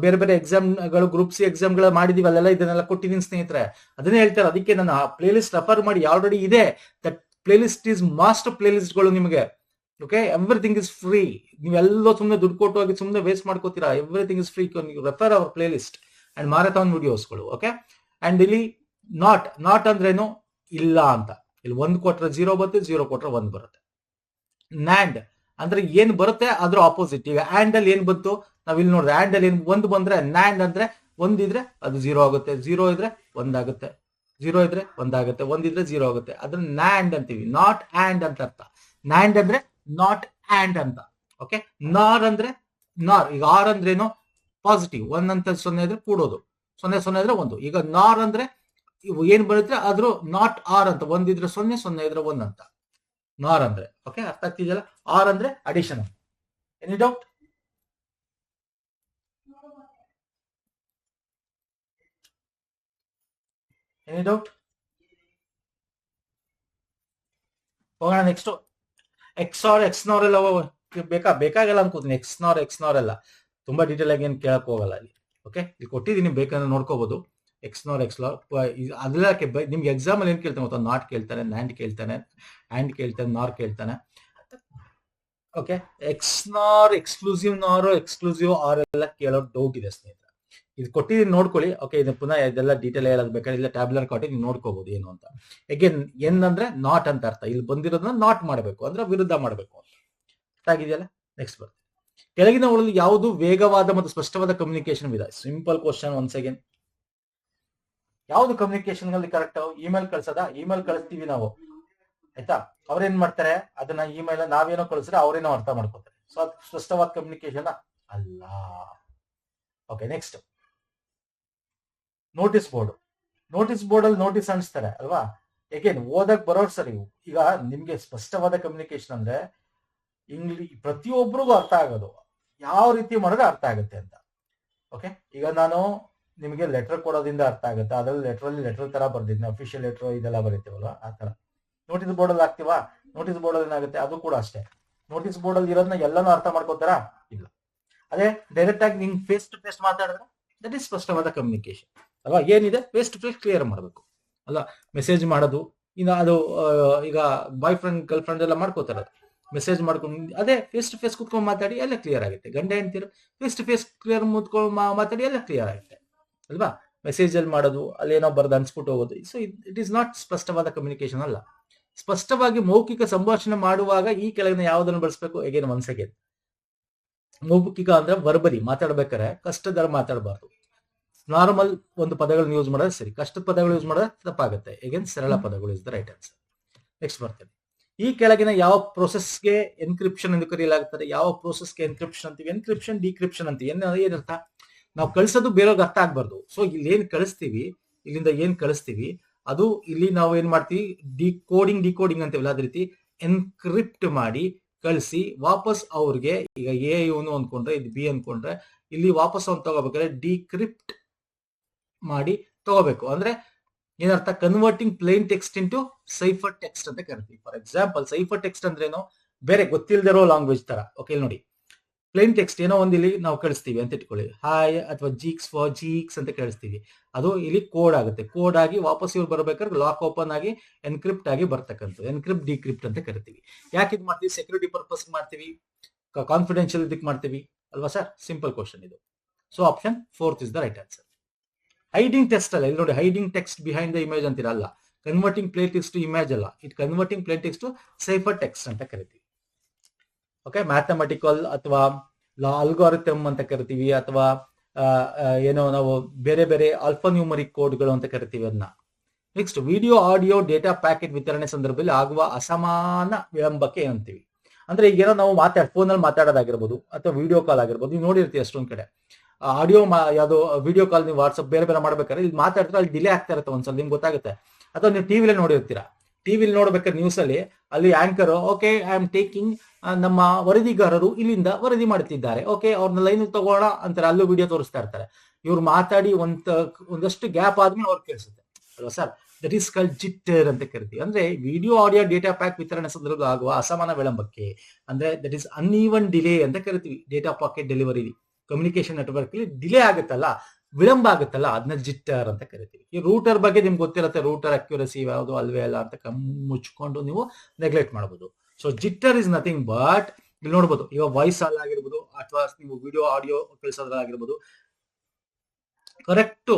ಬೇರೆ ಬೇರೆ ಎಕ್ಸಾಮ್ಗಳು, ಗ್ರೂಪ್ C ಎಕ್ಸಾಮ್ಗಳು ಮಾಡಿದೀವಿ, ಅಲ್ಲೆಲ್ಲ ಇದನ್ನೆಲ್ಲ ಕೊಟ್ಟಿದ್ದೀನಿ ಸ್ನೇಹಿತರೆ. ಅದನ್ನೇ ಹೇಳ್ತಾರೆ, ಅದಕ್ಕೆ ನನ್ನ ಪ್ಲೇ ಲಿಸ್ಟ್ ರೆಫರ್ ಮಾಡಿ, ಆಲ್ರೆಡಿ ಇದೆ. That playlist is master playlist ಗಳು ನಿಮಗೆ. Okay, everything is free. ನೀವೆಲ್ಲ ಸುಮ್ಮನೆ ದುಡ್ಡು ಕೊಟ್ಟು ಹೋಗಿ ಸುಮ್ಮನೆ ವೇಸ್ಟ್ ಮಾಡ್ಕೋತೀರಾ. Everything is free. Refer our playlist and marathon ವಿಡಿಯೋಸ್ಗಳು. ಓಕೆ, ಅಂಡ್ ಇಲ್ಲಿ ನಾಟ್ ಅಂದ್ರೇನು? ಇಲ್ಲ ಅಂತ. ಇಲ್ಲಿ 1 ಕೊಟ್ರೆ 0 ಬರುತ್ತೆ, 0 ಕೊಟ್ರೆ 1 ಬರುತ್ತೆ. ನ್ಯಾಂಡ್ ಅಂದ್ರೆ ಏನ್ ಬರುತ್ತೆ ಅದ್ರ ಆಪೋಸಿಟ್. ಈಗ ಆಂಡ್ ಅಲ್ಲಿ ಏನ್ ಬಂತು? ನಾವ್ ಇಲ್ಲಿ ನೋಡಿದ್ರೆ ಆಂಡ್ ಅಲ್ಲಿ 1 ಬಂದ್ರೆ, ನ್ಯಾಂಡ್ ಅಂದ್ರೆ 1 ಇದ್ರೆ ಅದು 0 ಆಗುತ್ತೆ, 0 ಇದ್ರೆ 1 ಆಗುತ್ತೆ, 0 ಇದ್ರೆ 1 ಆಗುತ್ತೆ, 1 ಇದ್ರೆ 0 ಆಗುತ್ತೆ. ಅದನ್ನ ನ್ಯಾಂಡ್ ಅಂತೀವಿ, ನಾಟ್ ಆಂಡ್ ಅಂತ ಅರ್ಥ. ನ್ಯಾಂಡ್ ಅಂದ್ರೆ ನಾಟ್ ಆಂಡ್ ಅಂತ. ಓಕೆ, ನಾರ್ ಅಂದ್ರೆ ನಾರ್. ಈಗ ಆರ್ ಅಂದ್ರೆ ಏನು? ಪಾಸಿಟಿವ್. 1 ಅಂತ 0 ಇದ್ರೆ ಕೂಡೋದು, 0 0 ಇದ್ರೆ 1. ಈಗ ನಾರ್ ಅಂದ್ರೆ ಏನ್ ಬರುತ್ತೆ ಆದ್ರೂ ನಾಟ್ ಆರ್ ಅಂತ. 1 ಇದ್ರೆ 0, 0 ಇದ್ರೆ 1 ಅಂತ ನಾರ್ ಅಂದ್ರೆ. ಓಕೆ, ಅರ್ಥ ಆಗ್ತಿದೆಯಲ್ಲ? ಆರ್ ಅಂದ್ರೆ ಅಡಿಷನ್. Any doubt? ಹೋಗೋಣ ನೆಕ್ಸ್ಟ್. ಎಕ್ಸ್ನಾರ್ ಎಲ್ಲ ಬೇಕಾಗಲ್ಲ ಅನ್ಕೋತೀನಿ. ಎಕ್ಸ್ನಾರ್ ಎಲ್ಲ ತುಂಬಾ ಡೀಟೇಲ್ ಆಗಿ ಏನ್ ಕೇಳಕ್ ಹೋಗಲ್ಲ ಅಲ್ಲಿ. ಓಕೆ, ಇಲ್ಲಿ ಕೊಟ್ಟಿದ್ದೀನಿ, ಬೇಕಂದ್ರೆ ನೋಡ್ಕೋಬಹುದು. ಎಕ್ಸ್ನಾರ್ ಅದೆಲ್ಲ ನಿಮ್ಗೆ ಎಕ್ಸಾಮ್ ಅಲ್ಲಿ ಏನ್ ಕೇಳ್ತಾನೆ ಗೊತ್ತಾ? ನಾಟ್ ಕೇಳ್ತಾನೆ, ನ್ಯಾಂಡ್ ಕೇಳ್ತಾನೆ, ಆಂಡ್ ಕೇಳ್ತಾನೆ, ನಾರ್ ಕೇಳ್ತಾನೆ. ಓಕೆ, ಎಕ್ಸ್ನಾರ್, ಎಕ್ಸ್ಕ್ಲೂಸಿವ್ ನಾರ್, ಎಕ್ಸ್ಕ್ಲೂಸಿವ್ ಆರ್ ಎಲ್ಲ ಕೇಳೋ ಡೌಟ್ ಇದೆ ಸ್ನೇಹಿತರೆ. ಇದು ಕೊಟ್ಟಿದ್ದೀನಿ, ನೋಡ್ಕೊಳ್ಳಿ. ಓಕೆ, ಇದು ಪುನಃ ಇದೆಲ್ಲ ಡೀಟೇಲ್ ಹೇಳೋದು ಬೇಕಾದ್ರೆ ಇಲ್ಲ ಟ್ಯಾಬ್ಲರ್ ಕೊಟ್ಟಿ ನೀವು ನೋಡ್ಕೋಬಹುದು ಏನು ಅಂತ. ಎನ್ ಅಂದ್ರೆ ನಾಟ್ ಅಂತ ಅರ್ಥ. ಇಲ್ಲಿ ಬಂದಿರೋದನ್ನ ನಾಟ್ ಮಾಡಬೇಕು ಅಂದ್ರೆ ವಿರುದ್ಧ ಮಾಡಬೇಕು ಅಂತ. ಆಗಿದೆಯಲ್ಲ. ನೆಕ್ಸ್ಟ್ ಬರ್ತದೆ, ಕೆಳಗಿನವುಗಳಲ್ಲಿ ಯಾವುದು ವೇಗವಾದ ಮತ್ತು ಸ್ಪಷ್ಟವಾದ ಕಮ್ಯುನಿಕೇಶನ್ ವಿಧ? Simple question. ಒನ್ಸ್ ಅಗೇನ್, ಯಾವ್ದು ಕಮ್ಯುನಿಕೇಶನ್ ಅಲ್ಲಿ ಕರೆಕ್ಟ್? ಇಮೇಲ್ ಕಳ್ಸೋದಾ? ಇಮೇಲ್ ಕಳಿಸ್ತೀವಿ ನಾವು, ಆಯ್ತಾ? ಅವ್ರೇನ್ ಮಾಡ್ತಾರೆ, ಅದನ್ನ ಇಮೇಲ್ ನಾವೇನೋ ಕಳಿಸಿದ್ರೆ ಅವ್ರೇನೋ ಅರ್ಥ ಮಾಡ್ಕೋತಾರೆ. ಸೊ ಅದು ಸ್ಪಷ್ಟವಾದ ಕಮ್ಯುನಿಕೇಶನ್ ಅಲ್ಲ. Okay, next notice board. Notice board ಅಲ್ಲಿ ನೋಟಿಸ್ ಅನ್ಸ್ತಾರೆ ಅಲ್ವಾ? ಏಕೆನ್ ಓದಕ್ ಬರೋರು ಸರಿ. ಈಗ ನಿಮ್ಗೆ ಸ್ಪಷ್ಟವಾದ ಕಮ್ಯುನಿಕೇಶನ್ ಅಂದ್ರೆ ಪ್ರತಿಯೊಬ್ಬರಿಗೂ ಅರ್ಥ ಆಗೋದು, ಯಾವ ರೀತಿ ಮಾಡಿದ್ರೆ ಅರ್ಥ ಆಗುತ್ತೆ ಅಂತ. ಓಕೆ, ಈಗ ನಾನು ನಿಮಗೆ ಲೆಟರ್ ಕೊಡೋದ್ರಿಂದ ಅರ್ಥ ಆಗುತ್ತೆ, ಅದ್ರಲ್ಲಿ ಲೆಟರ್ ತರ ಬರ್ದಿದ್ದೆ, ಅಫಿಷಿಯಲ್ ಲೆಟರ್ ಇದೆಲ್ಲ ಬರೀತೀವಲ್ವಾ, ಆ ತರ. ನೋಟಿಸ್ ಬೋರ್ಡ್ ಅಲ್ಲಿ ಹಾಕ್ತಿವಾ, ನೋಟಿಸ್ ಬೋರ್ಡ್ ಅಲ್ಲಿ ಏನಾಗುತ್ತೆ, ಅದು ಕೂಡ ಅಷ್ಟೇ. ನೋಟಿಸ್ ಬೋರ್ಡ್ ಅಲ್ಲಿ ಇರೋದನ್ನ ಎಲ್ಲಾನು ಅರ್ಥ ಮಾಡ್ಕೋತಾರಾ? ಇಲ್ಲ. ಅದೇ ಡೈರೆಕ್ಟ್ ಆಗಿ ನಿಂಗೆ ಫೇಸ್ ಟು ಫೇಸ್ ಮಾತಾಡಿದ್ರೆ ದಟ್ ಈಸ್ ಸ್ಪಷ್ಟವಾದ ಕಮ್ಯುನಿಕೇಶನ್ ಅಲ್ವಾ? ಏನಿದೆ ಫೇಸ್ ಟು ಫೇಸ್ ಕ್ಲಿಯರ್ ಮಾಡಬೇಕು ಅಲ್ಲ. ಮೆಸೇಜ್ ಮಾಡೋದು ಇನ್ನು ಅದು ಈಗ ಬಾಯ್ ಫ್ರೆಂಡ್ ಗರ್ಲ್ ಫ್ರೆಂಡ್ ಎಲ್ಲ ಮಾಡ್ಕೋತಾರೆ, ಮೆಸೇಜ್ ಮಾಡ್ಕೊಂಡು ಅದೇ ಫೇಸ್ ಟು ಫೇಸ್ ಕುತ್ಕೊಂಡು ಮಾತಾಡಿ ಎಲ್ಲ ಕ್ಲಿಯರ್ ಆಗುತ್ತೆ. ಗಂಡ ಹೆಂಡ್ತಿರು ಫೇಸ್ ಟು ಫೇಸ್ ಕ್ಲಿಯರ್ ಮುತ್ಕೊಂಡು ಮಾತಾಡಿ ಎಲ್ಲ ಕ್ಲಿಯರ್ ಆಗುತ್ತೆ ಅಲ್ವಾ? ಮೆಸೇಜ್ ಅಲ್ಲಿ ಮಾಡೋದು, ಅಲ್ಲೇನೋ ಬರ್ದು ಅನ್ಸ್ಬಿಟ್ಟು ಹೋಗೋದು, ಸೊ ಇಟ್ ಈಸ್ ನಾಟ್ ಸ್ಪಷ್ಟವಾದ ಕಮ್ಯುನಿಕೇಶನ್ ಅಲ್ಲ. ಸ್ಪಷ್ಟವಾಗಿ ಮೌಖಿಕ ಸಂಭಾಷಣೆ ಮಾಡುವಾಗ ಈ ಕೆಳಗಿನ ಯಾವುದನ್ನು ಬಳಸಬೇಕು? ಅಗೇನ್ ಒನ್ಸ್ ಅಗೇನ್, ಮೌಖಿಕ ಅಂದ್ರೆ ವರ್ಬಲಿ ಮಾತಾಡ್ಬೇಕಾರೆ ಕಷ್ಟದರ ಮಾತಾಡಬಾರ್ದು. ನಾರ್ಮಲ್ ಒಂದು ಪದಗಳನ್ನ ಯೂಸ್ ಮಾಡೋದು ಸರಿ, ಕಷ್ಟದ ಪದಗಳು ಯೂಸ್ ಮಾಡೋದು ತಪ್ಪಾಗುತ್ತೆ. ಅಗೇನ್ ಸರಳ ಪದಗಳು is the right answer. Next ಬರ್ತೇನೆ, ಈ ಕೆಳಗಿನ ಯಾವ ಪ್ರೋಸೆಸ್ಗೆ ಎನ್ಕ್ರಿಪ್ಷನ್ ಎಂದು ಕರೆಯಲಾಗುತ್ತದೆ? ಯಾವ ಪ್ರೋಸೆಸ್ಗೆ ಎನ್ಕ್ರಿಪ್ಷನ್ ಅಂತೀವಿ? ಎನ್ಕ್ರಿಪ್ಷನ್ ಡಿಕ್ರಿಪ್ಷನ್ ಅಂತೀವಿ. ಏನರ್ಥ? ನಾವು ಕಳಿಸೋದು ಬೇರೆಯವ್ರಿಗೆ ಅರ್ಥ ಆಗ್ಬಾರ್ದು. ಸೊ ಇಲ್ಲಿ ಏನ್ ಕಳಿಸ್ತೀವಿ, ಇಲ್ಲಿಂದ ಏನ್ ಕಳಿಸ್ತೀವಿ ಅದು ಇಲ್ಲಿ ನಾವು ಏನ್ ಮಾಡ್ತೀವಿ, ಡಿಕೋಡಿಂಗ್ ಅಂತೀವಲ್ಲ, ಅದೇ ರೀತಿ ಎನ್ಕ್ರಿಪ್ಟ್ ಮಾಡಿ ಕಳಿಸಿ ವಾಪಸ್ ಅವ್ರಿಗೆ, ಈಗ ಎ ಇವನು ಅನ್ಕೊಂಡ್ರೆ ಇದು ಬಿ ಅನ್ಕೊಂಡ್ರೆ ಇಲ್ಲಿ ವಾಪಸ್ ಅವ್ನು ತಗೋಬೇಕಾದ್ರೆ ಡಿಕ್ರಿಪ್ಟ್ ಮಾಡಿ ತಗೋಬೇಕು. ಅಂದ್ರೆ ಏನರ್ಥ? Converting plain text into cipher text ಅಂತ ಕರಿತೀವಿ. ಫಾರ್ ಎಕ್ಸಾಂಪಲ್, ಸೈಫರ್ ಟೆಕ್ಸ್ಟ್ ಅಂದ್ರೇನು? ಬೇರೆ ಗೊತ್ತಿಲ್ಲದಿರೋ ಲ್ಯಾಂಗ್ವೇಜ್ ತರ. ಓಕೆ, ಇಲ್ಲಿ ನೋಡಿ, ಪ್ಲೇನ್ ಟೆಕ್ಸ್ಟ್ ಏನೋ ಒಂದು ಇಲ್ಲಿ ನಾವು ಕಳಿಸ್ತೀವಿ ಅಂತ ಇಟ್ಕೊಳ್ಳಿ, ಹಾಯ್ ಅಥವಾ ಜೀಕ್ಸ್ ಅಂತ ಕಳಿಸ್ತೀವಿ. ಅದು ಇಲ್ಲಿ ಕೋಡ್ ಆಗುತ್ತೆ. ಕೋಡ್ ಆಗಿ ವಾಪಸ್ ಇವ್ರು ಬರ್ಬೇಕಾದ್ರೆ ಲಾಕ್ ಓಪನ್ ಆಗಿ ಎನ್ಕ್ರಿಪ್ಟ್ ಆಗಿ ಬರ್ತಕ್ಕಂಥದ್ದು ಎನ್ಕ್ರಿಪ್ಟ್ ಡಿಕ್ರಿಪ್ಟ್ ಅಂತ ಕರಿತೀವಿ. ಯಾಕೆ ಇದು ಮಾಡ್ತೀವಿ? ಸೆಕ್ಯೂರಿಟಿ ಪರ್ಪಸ್ ಮಾಡ್ತೀವಿ, ಕಾನ್ಫಿಡೆನ್ಷಿಯಲ್ ಇದಕ್ಕೆ ಮಾಡ್ತೀವಿ ಅಲ್ವಾ ಸರ್? ಸಿಂಪಲ್ ಕ್ವಶನ್ ಇದು. So option 4 is the right answer. Hiding text ಅಲ್ಲ, ಇಲ್ಲಿ ನೋಡಿ, hiding text behind the image ಅಂತೀರಲ್ಲ, converting plain text to image ಅಲ್ಲ, it converting plain text to cipher text ಅಂತ ಕರಿತೀವಿ. ಓಕೆ, ಮ್ಯಾಥಮೆಟಿಕಲ್ ಅಥವಾ ಅಲ್ಗಾರಿಥಮ್ ಅಂತ ಕರಿತೀವಿ, ಅಥವಾ ಏನೋ ನಾವು ಬೇರೆ ಬೇರೆ ಆಲ್ಫಾನ್ಯೂಮರಿಕ್ ಕೋಡ್ಗಳು ಅಂತ ಕರಿತೀವಿ ಅದನ್ನ. Next, video audio data packet ವಿತರಣೆ ಸಂದರ್ಭದಲ್ಲಿ ಆಗುವ ಅಸಮಾನ ವಿಳಂಬಕ್ಕೆ ಏನಂತೀವಿ? ಅಂದ್ರೆ ಈಗ ಏನೋ ನಾವು ಫೋನಲ್ಲಿ ಮಾತಾಡೋದಾಗಿರ್ಬೋದು ಅಥವಾ ವಿಡಿಯೋ ಕಾಲ್ ಆಗಿರ್ಬೋದು, ನೀವು ನೋಡಿರ್ತೀವಿ ಅಷ್ಟೊಂದ್ ಕಡೆ ಆಡಿಯೋ ಯಾವ್ದೋ ವಿಡಿಯೋ ಕಾಲ್ ನೀವು ವಾಟ್ಸಪ್ ಬೇರೆ ಬೇರೆ ಮಾಡ್ಬೇಕಾದ್ರೆ ಇಲ್ಲಿ ಮಾತಾಡಿದ್ರೆ ಅಲ್ಲಿ ಡಿಲೇ ಆಗ್ತಾ ಇರುತ್ತೆ, ಒಂದ್ಸಲ ನಿಮ್ಗೆ ಗೊತ್ತಾಗುತ್ತೆ. ಅಥವಾ ನೀವು ಟಿವಿಲಿ ನೋಡಿರ್ತೀರಾ, ಟಿವಿಲಿ ನೋಡ್ಬೇಕಾದ್ರೆ ನ್ಯೂಸ್ ಅಲ್ಲಿ anchor, okay I am taking, ನಮ್ಮ ವರದಿಗಾರರು ಇಲ್ಲಿಂದ ವರದಿ ಮಾಡ್ತಿದ್ದಾರೆ, ಓಕೆ ಅವ್ರನ್ನ ಲೈನ್ ತಗೋಣ ಅಂತಾರೆ, ಅಲ್ಲೂ ವಿಡಿಯೋ ತೋರಿಸ್ತಾ ಇರ್ತಾರೆ. ಇವ್ರು ಮಾತಾಡಿ ಒಂದಷ್ಟು ಗ್ಯಾಪ್ ಆದ್ಮೇಲೆ ಅವ್ರು ಕೇಳಿಸುತ್ತೆ ಅಲ್ವಾ sir? That is called jitter ಅಂತ ಕರಿತೀವಿ. ಅಂದ್ರೆ ವಿಡಿಯೋ ಆಡಿಯೋ ಡೇಟಾ ಪ್ಯಾಕ್ ವಿತರಣೆ ಸಂದರ್ಭದಲ್ಲಿ ಆಗುವ ಅಸಮಾನ ವಿಳಂಬಕ್ಕೆ, ಅಂದ್ರೆ ದಟ್ ಈಸ್ ಅನ್ಈವನ್ ಡಿಲೇ ಅಂತ ಕರಿತೀವಿ. Data packet delivery communication network ಅಲ್ಲಿ ಡಿಲೇ ಆಗುತ್ತಲ್ಲ, ವಿಳಂಬ ಆಗುತ್ತಲ್ಲ, ಅದನ್ನ ಜಿಟ್ಟರ್ ಅಂತ ಕರಿತೀವಿ. ಈ ರೂಟರ್ ಬಗ್ಗೆ ನಿಮ್ಗೆ ಗೊತ್ತಿರುತ್ತೆ, ರೂಟರ್ ಅಕ್ಯುರಸಿ ಯಾವುದು ಅಲ್ವೇ ಅಲ್ಲ ಅಂತ ಮುಚ್ಕೊಂಡು ನೀವು ನೆಗ್ಲೆಕ್ಟ್ ಮಾಡಬಹುದು. So jitter is nothing but, ಇಲ್ಲಿ ನೋಡ್ಬೋದು, ಈಗ ವಾಯ್ಸ್ ಅಲ್ಲಿ ಆಗಿರ್ಬೋದು ಅಥವಾ ನೀವು ವಿಡಿಯೋ ಆಡಿಯೋ ಕಳಿಸೋದ್ರಾಗಿರ್ಬೋದು, ಕರೆಕ್ಟ್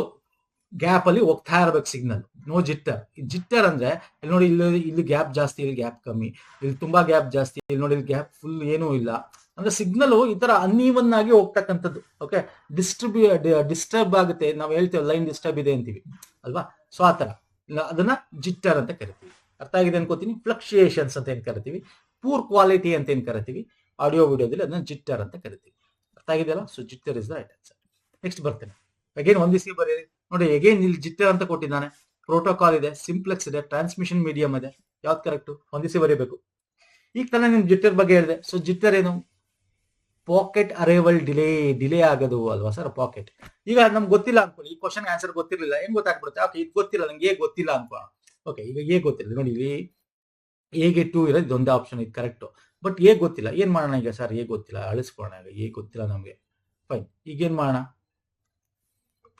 ಗ್ಯಾಪ್ ಅಲ್ಲಿ ಹೋಗ್ತಾ ಇರ್ಬೇಕು ಸಿಗ್ನಲ್, ನೋ ಜಿಟ್ಟರ್. ಜಿಟ್ಟರ್ ಅಂದ್ರೆ ಇಲ್ಲಿ ನೋಡಿ, ಇಲ್ಲಿ ಗ್ಯಾಪ್ ಜಾಸ್ತಿ, ಇಲ್ಲಿ ಗ್ಯಾಪ್ ಕಮ್ಮಿ, ಇಲ್ಲಿ ತುಂಬಾ ಗ್ಯಾಪ್ ಜಾಸ್ತಿ, ಇಲ್ಲಿ ನೋಡಿ ಇಲ್ಲಿ ಗ್ಯಾಪ್ ಫುಲ್ ಏನೂ ಇಲ್ಲ. ಅಂದ್ರೆ ಸಿಗ್ನಲ್ ಈ ತರ ಅನ್ಈವನ್ ಆಗಿ ಹೋಗ್ತಕ್ಕಂಥದ್ದು. ಓಕೆ, ಡಿಸ್ಟರ್ಬ್ ಆಗುತ್ತೆ, ನಾವು ಹೇಳ್ತೇವೆ ಲೈನ್ ಡಿಸ್ಟರ್ಬ್ ಇದೆ ಅಂತೀವಿ ಅಲ್ವಾ? ಸೊ ಆ ತರ ಅದನ್ನ ಜಿಟ್ಟರ್ ಅಂತ ಕರಿತೀವಿ. ಅರ್ಥ ಆಗಿದೆ ಅನ್ಕೋತೀನಿ. ಫ್ಲಕ್ಚುಯೇಷನ್ಸ್ ಅಂತ ಏನ್ ಕರಿತೀವಿ, ಪೂರ್ ಕ್ವಾಲಿಟಿ ಅಂತ ಏನ್ ಕರಿತೀವಿ ಆಡಿಯೋ ವಿಡಿಯೋದಲ್ಲಿ, ಅದನ್ನ ಜಿಟ್ಟರ್ ಅಂತ ಕರಿತೀವಿ. ಅರ್ಥ ಆಗಿದೆಯಲ್ಲ? So jitter is the right answer. Next ಬರ್ತೇನೆ, ಅಗೇನ್ ಒಂದಿಸಿ ಬರೀರಿ ನೋಡಿ. ಅಗೇನ್ ಇಲ್ಲಿ ಜಿಟ್ಟರ್ ಅಂತ ಕೊಟ್ಟಿದ್ದಾನೆ, ಪ್ರೋಟೋಕಾಲ್ ಇದೆ, ಸಿಂಪ್ಲೆಕ್ಸ್ ಇದೆ, ಟ್ರಾನ್ಸ್ಮಿಷನ್ ಮೀಡಿಯಂ ಇದೆ. ಯಾವ್ದು ಕರೆಕ್ಟ್? ಒಂದಿಸಿ ಬರೀಬೇಕು. ಈಗ ತಾನೇ ನಿಮ್ ಜಿಟ್ಟರ್ ಬಗ್ಗೆ ಹೇಳಿದೆ. ಸೊ ಜಿಟ್ಟರ್ ಏನು? ಪಾಕೆಟ್ ಅರೈವಲ್ ಡಿಲೇ ಆಗೋದು ಅಲ್ವಾ ಸರ್? ಪಾಕೆಟ್. ಈಗ ನಮ್ಗೆ ಗೊತ್ತಿಲ್ಲ ಅನ್ಕೊಳ್ಳಿ, ಈ ಕ್ವಶನ್ ಆನ್ಸರ್ ಗೊತ್ತಿರಲಿಲ್ಲ, ಹೆಂಗ್ ಗೊತ್ತಾಗ್ಬಿಡುತ್ತೆ? ಓಕೆ, ಇದು ಗೊತ್ತಿಲ್ಲ ನಂಗೆ, ಹೇಗೆ ಗೊತ್ತಿಲ್ಲ ಅನ್ಕೋ. ಓಕೆ, ಈಗ ಹೇಗೆ ಗೊತ್ತಿಲ್ಲ ನೋಡಿ, ಇಲ್ಲಿ ಹೇಗೆ 2 ಇರೋದು ಇದೊಂದೇ ಆಪ್ಷನ್, ಇದು ಕರೆಕ್ಟ್. ಬಟ್ ಹೇಗೆ ಗೊತ್ತಿಲ್ಲ, ಏನ್ ಮಾಡೋಣ ಈಗ ಸರ್? ಹೇಗೆ ಗೊತ್ತಿಲ್ಲ, ಅಳಿಸ್ಕೊಳ್ಳೋಣ. ಈಗ ಹೇಗೆ ಗೊತ್ತಿಲ್ಲ ನಮ್ಗೆ, ಫೈನ್. ಈಗ ಏನ್ ಮಾಡೋಣ?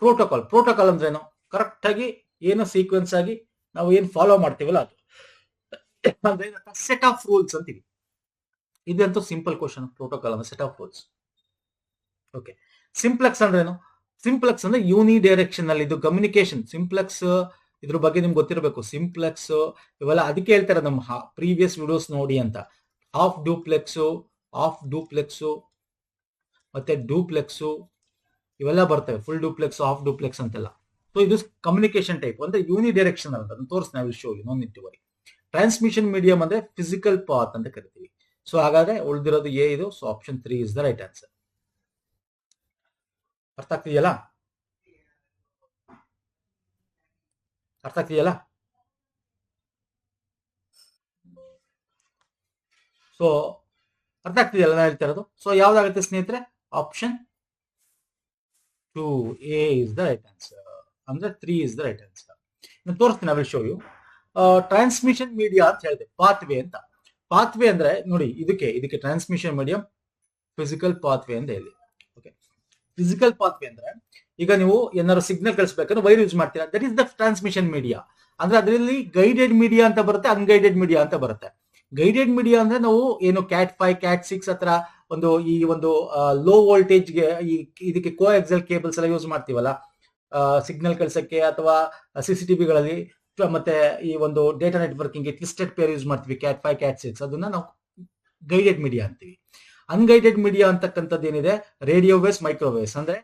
ಪ್ರೋಟೋಕಾಲ್ ಅಂದ್ರೆ ಏನು? ಕರೆಕ್ಟ್ ಆಗಿ ಏನೋ ಸೀಕ್ವೆನ್ಸ್ ಆಗಿ ನಾವು ಏನ್ ಫಾಲೋ ಮಾಡ್ತೀವಲ್ಲ ಅದು ಅಂದ್ರೆ ಸೆಟ್ ಆಫ್ ರೂಲ್ಸ್ ಅಂತೀವಿ. ಇದಂತೂ ಸಿಂಪಲ್ ಕ್ವಶನ್. ಪ್ರೋಟೋಕಾಲ್ ಅಂದ್ರೆ set of rules. Okay, simplex ಅಂದ್ರೆ ಏನು? ಸಿಂಪ್ಲೆಕ್ಸ್ ಅಂದ್ರೆ ಯೂನಿ ಡೈರೆಕ್ಷನ್ ಅಲ್ಲಿ ಇದು ಕಮ್ಯುನಿಕೇಶನ್. ಸಿಂಪ್ಲೆಕ್ಸ್ ಇದ್ರ ಬಗ್ಗೆ ನಿಮ್ಗೆ ಗೊತ್ತಿರಬೇಕು. ಸಿಂಪ್ಲೆಕ್ಸ್ ಇವೆಲ್ಲ ಅದಕ್ಕೆ ಹೇಳ್ತಾರೆ ನಮ್ಮ ಪ್ರೀವಿಯಸ್ ವಿಡಿಯೋಸ್ ನೋಡಿ ಅಂತ. ಹಾಫ್ ಡ್ಯೂಪ್ಲೆಕ್ಸ್, ಆಫ್ ಡೂಪ್ಲೆಕ್ಸು ಮತ್ತೆ ಡೂಪ್ಲೆಕ್ಸು ಇವೆಲ್ಲ ಬರ್ತವೆ. ಫುಲ್ ಡೂಪ್ಲೆಕ್ಸ್, ಆಫ್ ಡೂಪ್ಲೆಕ್ಸ್ ಅಂತೆಲ್ಲ. ಸೊ ಇದು ಕಮ್ಯುನಿಕೇಶನ್ ಟೈಪ್ ಅಂದ್ರೆ ಯೂನಿ ಡೈರೆಕ್ಷನ್ ಅಂತ ತೋರಿಸ್ತೀನಿ. I will show you, no need to worry. Transmission medium ಅಂದ್ರೆ ಫಿಸಿಕಲ್ ಪಾತ್ ಅಂತ ಕರಿತೀವಿ. ಸೊ ಹಾಗಾದ್ರೆ ಉಳಿದಿರೋದು ಎ ಇದು. So option 3 is the right answer. ಅರ್ಥ ಆಗ್ತಿದೆಯಲ್ಲ? ಅರ್ಥ ಆಗ್ತಿದೆಯಲ್ಲ? ಸೊ ಅರ್ಥ ಆಗ್ತಿದೆಯಲ್ಲ ನಾನು ಹೇಳ್ತಾ ಇರೋದು? ಸೊ ಯಾವ್ದಾಗುತ್ತೆ ಸ್ನೇಹಿತರೆ? Option 2A is the right answer. ಅಂದ್ರೆ 3 is the right answer. ನಾನು ತೋರಿಸ್ತೀನಿ, I will show you. Transmission media ಅಂತ ಹೇಳಿದೆ, ಪಾತ್ವೇ ಅಂತ. ಪಾತ್ವೇ ಅಂದ್ರೆ ನೋಡಿ, ಇದಕ್ಕೆ ಟ್ರಾನ್ಸ್ಮಿಷನ್ ಮೀಡಿಯಂ, ಫಿಸಿಕಲ್ ಪಾತ್ವೇ ಅಂತ ಹೇಳಿ. ಓಕೆ, ಫಿಸಿಕಲ್ ಪಾತ್ವೇ ಅಂದ್ರೆ ಈಗ ನೀವು ಏನಾದ್ರು ಸಿಗ್ನಲ್ ಕಳಿಸ್ಬೇಕಾದ್ರೆ ವೈರ್ ಯೂಸ್ ಮಾಡ್ತೀರಾ, that is the transmission media. ಅಂದ್ರೆ ಅದರಲ್ಲಿ ಗೈಡೆಡ್ ಮೀಡಿಯಾ ಅಂತ ಬರುತ್ತೆ, ಅನ್ಗೈಡೆಡ್ ಮೀಡಿಯಾ ಅಂತ ಬರುತ್ತೆ. ಗೈಡೆಡ್ ಮೀಡಿಯಾ ಅಂದ್ರೆ ನಾವು ಏನು ಕ್ಯಾಟ್ 5 ಕ್ಯಾಟ್ 6 ಹತ್ರ ಈ ಒಂದು ಲೋ ವೋಲ್ಟೇಜ್ಗೆ ಇದಕ್ಕೆ ಕೋ ಎಕ್ಸೆಲ್ ಕೇಬಲ್ಸ್ ಎಲ್ಲ ಯೂಸ್ ಮಾಡ್ತೀವಲ್ಲ ಸಿಗ್ನಲ್ ಕಳ್ಸಕ್ಕೆ, ಅಥವಾ CCTVಗಳಲ್ಲಿ, ಮತ್ತೆ ಈ ಒಂದು data networking twisted peer use ಮಾಡ್ತೀವಿ, ಕ್ಯಾಟ್ 5 ಕ್ಯಾಟ್ 6. ಅದನ್ನ ನಾವು ಗೈಡೆಡ್ ಮೀಡಿಯಾ ಅಂತೀವಿ. ಅನ್ಗೈಡೆಡ್ ಮೀಡಿಯಾ ಅಂತಕ್ಕಂಥದ್ದು ಏನಿದೆ, ರೇಡಿಯೋ ವೇವ್ಸ್, ಮೈಕ್ರೋವೇವ್ಸ್ ಅಂದ್ರೆ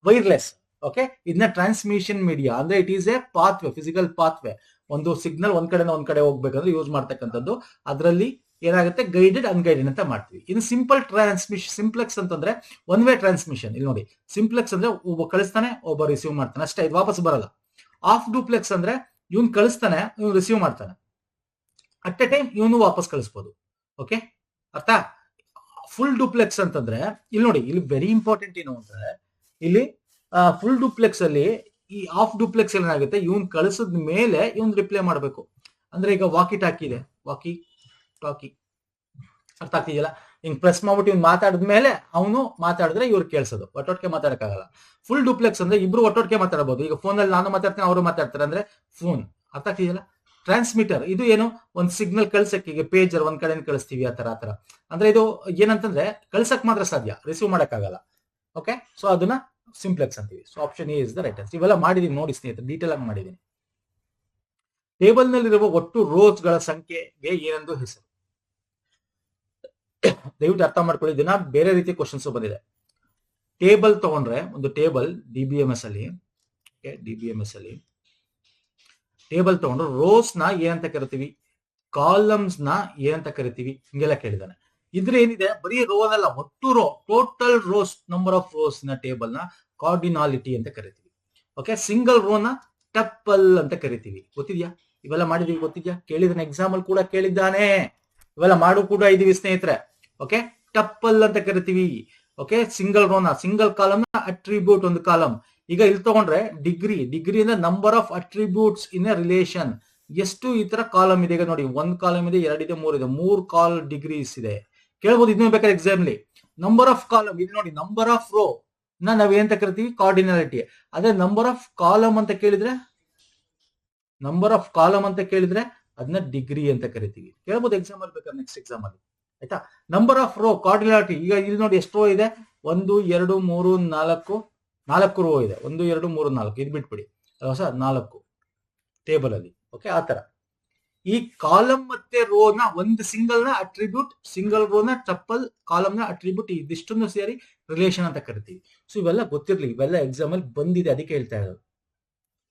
ವೈರ್ಲೆಸ್. ಓಕೆ, ಇದನ್ನ ಟ್ರಾನ್ಸ್ಮಿಷನ್ ಮೀಡಿಯಾ ಅಂದ್ರೆ it is A pathway, physical pathway. ಒಂದು ಸಿಗ್ನಲ್ ಒಂದ್ ಕಡೆಯಿಂದ ಒಂದ್ ಕಡೆ ಹೋಗ್ಬೇಕಂದ್ರೆ ಯೂಸ್ ಮಾಡ್ತಕ್ಕಂಥದ್ದು. ಅದರಲ್ಲಿ ಏನಾಗುತ್ತೆ, ಗೈಡೆಡ್ ಅನ್ಗೈಡೆಡ್ ಅಂತ ಮಾಡ್ತೀವಿ. ಇನ್ನು ಸಿಂಪಲ್ ಟ್ರಾನ್ಸ್ಮಿಷನ್, ಸಿಂಪ್ಲೆಕ್ಸ್ ಅಂತಂದ್ರೆ ಒನ್ ವೇ ಟ್ರಾನ್ಸ್ಮಿಷನ್. ಇಲ್ಲಿ ನೋಡಿ, ಸಿಂಪ್ಲೆಕ್ಸ್ ಅಂದ್ರೆ ಒಬ್ಬ ಕಳಿಸ್ತಾನೆ, ಒಬ್ಬ ರಿಸೀವ್ ಮಾಡ್ತಾನೆ ಅಷ್ಟೇ, ಇದು ವಾಪಸ್ ಬರಲ್ಲ. ಆಫ್ ಡೂಪ್ಲೆಕ್ಸ್ ಅಂದ್ರೆ ಇವನ್ ಕಳಿಸ್ತಾನೆ, ಇವನು ರಿಸೀವ್ ಮಾಡ್ತಾನೆ, ಅಟ್ ಎ ಟೈಮ್ ಇವನು ವಾಪಸ್ ಕಳಿಸ್ಬೋದು. ಓಕೆ, ಅರ್ಥ? ಫುಲ್ ಡೂಪ್ಲೆಕ್ಸ್ ಅಂತಂದ್ರೆ ಇಲ್ಲಿ ನೋಡಿ, ಇಲ್ಲಿ ವೆರಿ ಇಂಪಾರ್ಟೆಂಟ್ ಏನು ಅಂದ್ರೆ, ಇಲ್ಲಿ ಫುಲ್ ಡೂಪ್ಲೆಕ್ಸ್ ಅಲ್ಲಿ ಈ ಆಫ್ ಡೂಪ್ಲೆಕ್ಸ್ ಏನಾಗುತ್ತೆ, ಇವನ್ ಕಳಿಸಿದ ಮೇಲೆ ಇವನ್ ರಿಪ್ಲೈ ಮಾಡಬೇಕು. ಅಂದ್ರೆ ಈಗ ವಾಕಿ ಟಾಕಿ ಇದೆ, ವಾಕಿ ಟಾಕಿ, ಅರ್ಥ ಆಗ್ತಿದೆಯಲ್ಲ? ಹಿಂಗ್ ಪ್ರೆಸ್ ಮಾಡ್ಬಿಟ್ಟು ಇವ್ನು ಮಾತಾಡಿದ್ಮೇಲೆ ಅವನು ಮಾತಾಡಿದ್ರೆ ಇವ್ರು ಕೇಳಿಸೋದು, ಒಟ್ಟೊಟ್ಟಿಗೆ ಮಾತಾಡಕ್ಕಾಗಲ್ಲ. ಫುಲ್ ಡೂಪ್ಲೆಕ್ಸ್ ಅಂದ್ರೆ ಇಬ್ರು ಒಟ್ಟೊಟ್ಟಿಗೆ ಮಾತಾಡಬಹುದು. ಈಗ ಫೋನಲ್ಲಿ ನಾನು ಮಾತಾಡ್ತೇನೆ, ಅವರು ಮಾತಾಡ್ತಾರೆ, ಅಂದ್ರೆ ಫೋನ್. ಅರ್ಥ ಆಗ್ತಿದೆಯಲ್ಲ? ಟ್ರಾನ್ಸ್ಮಿಟರ್ ಇದು ಏನು, ಒಂದು ಸಿಗ್ನಲ್ ಕಳ್ಸಕ್ಕೆ, ಈಗ ಪೇಜರ್ ಒಂದ್ ಕಡೆ ಕಳಿಸ್ತೀವಿ, ಆತರ ಅಂದ್ರೆ ಇದು ಏನಂತಂದ್ರೆ ಕಳ್ಸಕ್ ಮಾತ್ರ ಸಾಧ್ಯ, ರಿಸೀವ್ ಮಾಡಕ್ಕಾಗಲ್ಲ. ಓಕೆ, ಸೊ ಅದನ್ನ ಸಿಂಪ್ಲೆಕ್ಸ್ ಅಂತೀವಿ. So option A is the right answer. ಇವೆಲ್ಲ ಮಾಡಿದೀನಿ ನೋಡಿ ಸ್ನೇಹಿತರೆ, ಡೀಟೇಲ್ ಆಗಿ ಮಾಡಿದೀನಿ. ಟೇಬಲ್ ನಲ್ಲಿರುವ ಒಟ್ಟು ರೋಸ್ ಗಳ ಸಂಖ್ಯೆಗೆ ಏನೆಂದು ಹೆಸರು? ದಯವಿಟ್ಟು ಅರ್ಥ ಮಾಡ್ಕೊಳ್ಳಿ, ಇದನ್ನ ಬೇರೆ ರೀತಿ ಕ್ವಶನ್ಸ್ ಬಂದಿದೆ. ಟೇಬಲ್ ತಗೊಂಡ್ರೆ, ಒಂದು ಟೇಬಲ್ DBMS ಅಲ್ಲಿ, ಟೇಬಲ್ ತಗೊಂಡ್ರೆ ರೋಸ್ ನ ಏನಂತ ಕರಿತೀವಿ, ಕಾಲಮ್ಸ್ ನ ಏನಂತ ಕರಿತೀವಿ, ಹಿಂಗೆಲ್ಲ ಕೇಳಿದಾನೆ. ಇದ್ರೆ ಏನಿದೆ, ಬರೀ ರೋ ಅಲ್ಲ, ಒಟ್ಟು row, total rows, number of rows ನ ಟೇಬಲ್ ನ ಕಾರ್ಡಿನಾಲಿಟಿ ಅಂತ ಕರಿತೀವಿ. ಓಕೆ, ಸಿಂಗಲ್ ರೋ ನ ಟಪ್ಪಲ್ ಅಂತ ಕರಿತೀವಿ. ಗೊತ್ತಿದ್ಯಾ? ಇವೆಲ್ಲ ಮಾಡಿದೀವಿ, ಗೊತ್ತಿದ್ಯಾ? ಕೇಳಿದಾನೆ, ಎಕ್ಸಾಮ್ ಅಲ್ಲಿ ಕೂಡ ಕೇಳಿದ್ದಾನೆ, ಇವೆಲ್ಲ ಮಾಡು ಕೂಡ ಇದೀವಿ ಸ್ನೇಹಿತರೆ. ಓಕೆ, ಟಪ್ಪಲ್ ಅಂತ ಕರಿತೀವಿ. ಓಕೆ, ಸಿಂಗಲ್ ರೋನ, ಸಿಂಗಲ್ ಕಾಲಮ್ ನ ಅಟ್ರಿಬ್ಯೂಟ್ ಒಂದು ಕಾಲಮ್. ಈಗ ಇಲ್ಲಿ ತಗೊಂಡ್ರೆ ಡಿಗ್ರಿ ಅಂದ್ರೆ number of attributes in a relation. ಎಷ್ಟು ಈ ತರ ಕಾಲಮ್ ಇದೆ, ಈಗ ನೋಡಿ, ಒಂದ್ ಕಾಲಮ್ ಇದೆ, 2 ಇದೆ, 3 ಇದೆ, 3 ಕಾಲ್ ಡಿಗ್ರೀಸ್ ಇದೆ. ಕೇಳ್ಬೋದು ಇದನ್ನ ಬೇಕಾದ್ರೆ ಎಕ್ಸಾಮ್ಲಿ. ನಂಬರ್ ಆಫ್ ಕಾಲಮ್, ಇದು ನೋಡಿ, ನಂಬರ್ ಆಫ್ ರೋ ನಾವ್ ಏನಂತ ಕರಿತೀವಿ, ಕಾರ್ಡಿನಾಲಿಟಿ. ಅದೇ ನಂಬರ್ ಆಫ್ ಕಾಲಮ್ ಅಂತ ಕೇಳಿದ್ರೆ, ಅದನ್ನ ಡಿಗ್ರಿ ಅಂತ ಕರಿತೀವಿ. ಕೇಳ್ಬೋದು ಎಕ್ಸಾಮ್ ಅಲ್ಲಿ ಬೇಕಾದ್ರೆ, ನೆಕ್ಸ್ಟ್ ಎಕ್ಸಾಮ್ ಅಲ್ಲಿ. ಆಯ್ತಾ? Number of row, cardinality. ಈಗ ಇಲ್ಲಿ ನೋಡಿ, ಎಷ್ಟು ರೋ ಇದೆ, 1 2 3 4 ರೋ ಇದೆ. 1 2 3 4, ಇದು ಬಿಟ್ಬಿಡಿ, ಹೊಸ 4 ಟೇಬಲ್ ಅಲ್ಲಿ. ಓಕೆ, ಆತರ ಈ ಕಾಲಮ್ ಮತ್ತೆ ರೋ ನ ಒಂದು ಸಿಂಗಲ್ ನ ಅಟ್ರಿಬ್ಯೂಟ್, ಸಿಂಗಲ್ ರೋ ನ ಟ್ರಿಪಲ್, ಕಾಲಮ್ ನ ಅಟ್ರಿಬ್ಯೂಟ್, ಇದಿಷ್ಟನ್ನು ಸೇರಿ ರಿಲೇಷನ್ ಅಂತ ಕರಿತೀವಿ. ಸೊ ಇವೆಲ್ಲ ಗೊತ್ತಿರ್ಲಿ, ಇವೆಲ್ಲ ಎಕ್ಸಾಮ್ ಅಲ್ಲಿ ಬಂದಿದೆ, ಅದಕ್ಕೆ ಹೇಳ್ತಾ ಇರೋದು.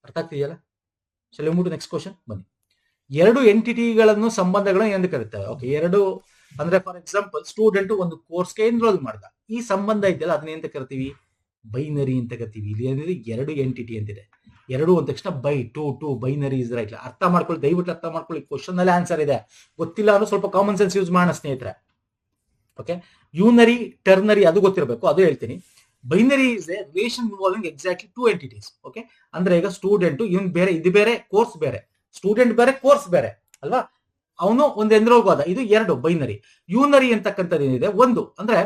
ಅರ್ಥ ಆಗ್ತಿದೆಯಲ್ಲ? ಚಲೋ ಮುಟ್ಟು ನೆಕ್ಸ್ಟ್ ಕ್ವಶನ್ ಬನ್ನಿ. ಎರಡು ಎಂಟಿಟಿಗಳನ್ನು, ಸಂಬಂಧಗಳನ್ನು ಎಂದು ಕರೀತಾರೆ. ಓಕೆ, ಎರಡು ಅಂದ್ರೆ ಫಾರ್ ಎಕ್ಸಾಂಪಲ್ ಸ್ಟೂಡೆಂಟ್ ಒಂದು ಕೋರ್ಸ್ಗೆ ಎನ್ರೋಲ್ ಮಾಡ್ದ, ಈ ಸಂಬಂಧ ಇದೆಯಲ್ಲ ಅದನ್ನ ಎಂತ ಕರಿತೀವಿ, ಬೈನರಿ ಅಂತ ಕರಿತೀವಿ. ಇಲ್ಲಿ ಏನಿದೆ, ಎರಡು ಎಂಟಿಟಿ ಅಂತಿದೆ, ಎರಡು ಅಂದ ತಕ್ಷಣ by two binary is right. ಅರ್ಥ ಮಾಡ್ಕೊಳ್ಳಿ, ದಯವಿಟ್ಟು ಅರ್ಥ ಮಾಡ್ಕೊಳ್ಳಿ, ಕ್ವಶನ್ ಅಲ್ಲಿ ಆನ್ಸರ್ ಇದೆ. ಗೊತ್ತಿಲ್ಲ ಅಂದ್ರೆ ಸ್ವಲ್ಪ ಕಾಮನ್ ಸೆನ್ಸ್ ಯೂಸ್ ಮಾಡೋಣ ಸ್ನೇಹಿತರೆ. ಓಕೆ, ಯೂನರಿ, ಟರ್ನರಿ ಅದು ಗೊತ್ತಿರಬೇಕು, ಅದು ಹೇಳ್ತೀನಿ. Binary is A relation involving exactly 2 entities. Okay, ಅಂದ್ರೆ ಈಗ ಸ್ಟೂಡೆಂಟ್ ಇವನ್ ಬೇರೆ, ಇದು ಬೇರೆ, ಕೋರ್ಸ್ ಬೇರೆ, ಸ್ಟೂಡೆಂಟ್ ಬೇರೆ, ಕೋರ್ಸ್ ಬೇರೆ ಅಲ್ವಾ. ಅವನು ಒಂದು ಎನ್ರೋಲ್ ಹೋದ, ಇದು 2 ಬೈನರಿ. ಯೂನರಿ ಅಂತಕ್ಕಂಥದ್ದು ಏನಿದೆ, ಒಂದು ಅಂದ್ರೆ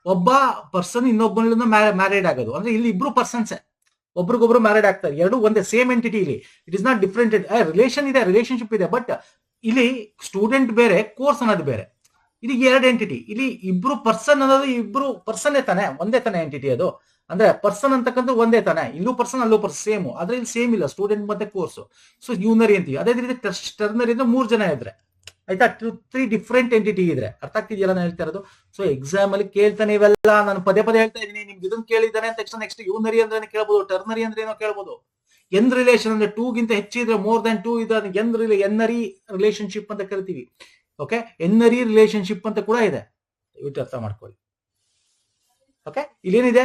ಒಬ್ಬ ಪರ್ಸನ್ ಇನ್ನೊಬ್ಬನ ಮ್ಯಾರಿಡ್ ಆಗೋದು, ಅಂದ್ರೆ ಇಲ್ಲಿ ಇಬ್ರು ಪರ್ಸನ್ಸ್ ಒಬ್ರಿಗೊಬ್ರು ಮ್ಯಾರಿಡ್ ಆಗ್ತಾರೆ, ಎರಡು ಒಂದೇ ಸೇಮ್ ಎಂಟಿಟಿ. ಇಲ್ಲಿ it is not different, relation ಇದೆ, ರಿಲೇಶನ್ಶಿಪ್ ಇದೆ, ಬಟ್ ಇಲ್ಲಿ ಸ್ಟೂಡೆಂಟ್ ಬೇರೆ, ಕೋರ್ಸ್ ಅನ್ನೋದು ಬೇರೆ. ಇದು 2 ಎಂಟಿಟಿ. ಇಲ್ಲಿ ಇಬ್ರು ಪರ್ಸನ್ ಅನ್ನೋದು, ಇಬ್ರು ಪರ್ಸನ್ ತಾನೆ, ಒಂದೇ ತಾನೆ ಎಂಟಿಟಿ ಅದು. ಅಂದ್ರೆ ಪರ್ಸನ್ ಅಂತಕ್ಕಂಥ ಒಂದೇ ತಾನೆ, ಇಲ್ಲೂ ಪರ್ಸನ್ ಅಲ್ಲೂ ಪರ್ಸನ್ ಸೇಮ್, ಆದ್ರೆ ಇಲ್ಲಿ ಸೇಮ್ ಇಲ್ಲ, ಸ್ಟೂಡೆಂಟ್ ಮತ್ತೆ ಕೋರ್ಸ್. ಸೊ ಯೂನರಿ ಅಂತೀವಿ. ಅದೇ ರೀತಿ ಟರ್ನರಿ ಅಂದ್ರೆ 3 ಜನ ಇದ್ರೆ, ಆಯ್ತಾ. 3 ಡಿಫ್ರೆಂಟ್ ಎಂಟಿಟಿ ಇದ್ರೆ ಅರ್ಥ ಆಗ್ತಿದೆಯಲ್ಲ ನಾನು ಹೇಳ್ತಾ ಇರೋದು. ಸೊ ಎಕ್ಸಾಮ್ ಅಲ್ಲಿ ಕೇಳ್ತಾನೆ ಇವೆಲ್ಲ, ನಾನು ಪದೇ ಪದೇ ಹೇಳ್ತಾ ಇದೀನಿ. ನಿಮ್ಗೆ ಇದನ್ನ ಕೇಳಿದ್ದಾನೆ ಅಂತ ತಕ್ಷಣ ನೆಕ್ಸ್ಟ್ ಯೂನರಿ ಅಂದ್ರೆ ಕೇಳ್ಬೋದು, ಟರ್ನರಿ ಅಂದ್ರೆ ಏನೋ ಕೇಳ್ಬೋದು. ಎನ್ ರಿಲೇಷನ್ ಅಂದ್ರೆ 2 ಗಿಂತ ಹೆಚ್ಚಿದ್ರೆ, ಮೋರ್ ದನ್ 2 ಇದ್ರೆ ಎನ್ನರಿ ರಿಲೇಶನ್ಶಿಪ್ ಅಂತ ಕರಿತೀವಿ. ಓಕೆ, ಎನ್ನರಿ ರಿಲೇಶನ್ಶಿಪ್ ಅಂತ ಕೂಡ ಇದೆ, ದಯವಿಟ್ಟು ಅರ್ಥ ಮಾಡ್ಕೊಳ್ಳಿ. ಓಕೆ, ಇಲ್ಲೇನಿದೆ,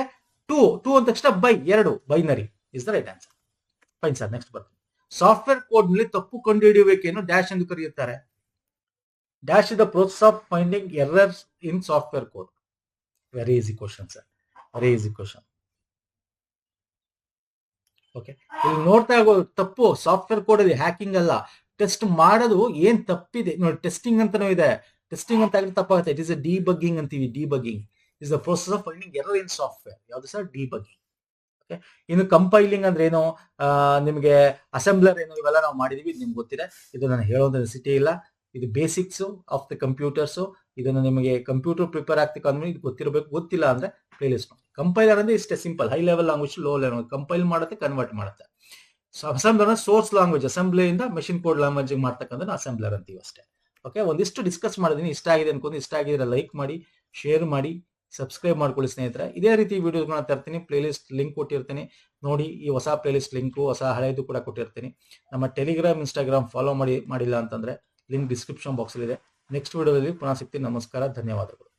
2 ಅಂದ ತಕ್ಷಣ by 2 binary is the right answer. Fine sir, next ಬರ್ತೀನಿ. ಸಾಫ್ಟ್ವೇರ್ ಕೋಡ್ ನಲ್ಲಿ ತಪ್ಪು ಕಂಡುಹಿಡಿಯುವಿಕೆಯನ್ನು ಡ್ಯಾಶ್ ಎಂದು ಕರೆಯುತ್ತಾರೆ. Dash is the process of finding errors in software code. Very easy question sir, very easy question. Okay, ಇಲ್ಲಿ ನೋಡ್ತಾ ಹೋಗೋದು ತಪ್ಪು ಸಾಫ್ಟ್ವೇರ್ ಕೋಡ್ ಅಲ್ಲಿ ಹ್ಯಾಕಿಂಗ್ ಅಲ್ಲ, ಟೆಸ್ಟ್ ಮಾಡೋದು ಏನ್ ತಪ್ಪಿದೆ ನೋಡಿ. ಟೆಸ್ಟಿಂಗ್ ಅಂತಾನೂ ಇದೆ, ಟೆಸ್ಟಿಂಗ್ ಅಂತ ಆಗಿದ್ರೆ ತಪ್ಪಾಗುತ್ತೆ. ಇಟ್ ಇಸ್ ಎ ಡಿಬಗ್ಗಿಂಗ್ ಅಂತೀವಿ. Debugging is the process of finding error in software. ಯಾವ್ದು ಸರ್? ಡಿಬಗ್ಗಿಂಗ್. ಓಕೆ, ಇನ್ನು ಕಂಪೈಲಿಂಗ್ ಅಂದ್ರೆ ಏನು, ನಿಮಗೆ ಅಸೆಂಬ್ಲರ್ ಏನು, ಇವೆಲ್ಲ ನಾವು ಮಾಡಿದೀವಿ, ನಿಮ್ಗೆ ಗೊತ್ತಿದೆ. ಇದು ನಾನು ಹೇಳೋದು ನೆಸಿಟಿ ಇಲ್ಲ. ಇದು ಬೇಸಿಕ್ಸ್ ಆಫ್ ದ ಕಂಪ್ಯೂಟರ್ಸ್. ಇದನ್ನು ನಿಮಗೆ ಕಂಪ್ಯೂಟರ್ ಪ್ರಿಪೇರ್ ಆಗ್ತಿಕ್ಕೆ ಅಂದ್ರೆ ಇದು ಗೊತ್ತಿರಬೇಕು. ಗೊತ್ತಿಲ್ಲ ಅಂದ್ರೆ ಪ್ಲೇಲಿಸ್ಟ್ ನೋಡಿ. ಕಂಪೈಲರ್ ಅಂದ್ರೆ ಇಷ್ಟೇ simple, high level language, low level compile ಮಾಡುತ್ತೆ, ಕನ್ವರ್ಟ್ ಮಾಡುತ್ತೆ. ಸೊ ಅಸೆಂಬ್ಲರ್ ಸೋರ್ಸ್ ಲ್ಯಾಂಗ್ವೇಜ್, ಅಸೆಂಬ್ಲಿಯಿಂದ ಮೆಷಿನ್ ಕೋಡ್ ಲ್ಯಾಂಗ್ವೇಜ್ ಮಾಡ್ತಕ್ಕಂಥ ಅಸೆಂಬ್ಲರ್ ಅಂತೀವಿ ಅಷ್ಟೇ. ಓಕೆ, ಒಂದಿಷ್ಟು ಡಿಸ್ಕಸ್ ಮಾಡಿದೀನಿ. ಇಷ್ಟ ಆಗಿದೆ ಅನ್ಕೊಂಡು, ಇಷ್ಟ ಆಗಿದ್ರೆ ಲೈಕ್ ಮಾಡಿ, ಶೇರ್ ಮಾಡಿ, ಸಬ್ಸ್ಕ್ರೈಬ್ ಮಾಡ್ಕೊಳ್ಳಿ ಸ್ನೇಹಿತರೆ. ಇದೇ ರೀತಿ ವಿಡಿಯೋಗಳನ್ನ ತರ್ತೀನಿ. ಪ್ಲೇಲಿಸ್ಟ್ ಲಿಂಕ್ ಕೊಟ್ಟಿರ್ತೀನಿ ನೋಡಿ. ಈ ಹೊಸ ಪ್ಲೇಲಿಸ್ಟ್ ಲಿಂಕು, ಹೊಸ ಹಳೆಯದು ಕೂಡ ಕೊಟ್ಟಿರ್ತೀನಿ. ನಮ್ಮ ಟೆಲಿಗ್ರಾಮ್, ಇನ್ಸ್ಟಾಗ್ರಾಮ್ ಫಾಲೋ ಮಾಡಿಲ್ಲ ಅಂತಂದ್ರೆ ಲಿಂಕ್ ಡಿಸ್ಕ್ರಿಪ್ಷನ್ ಬಾಕ್ಸ್ ಇದೆ. ನೆಕ್ಸ್ಟ್ ವಿಡಿಯೋದಲ್ಲಿ ಪುನಃ ಸಿಗ್ತೀನಿ. ನಮಸ್ಕಾರ, ಧನ್ಯವಾದಗಳು.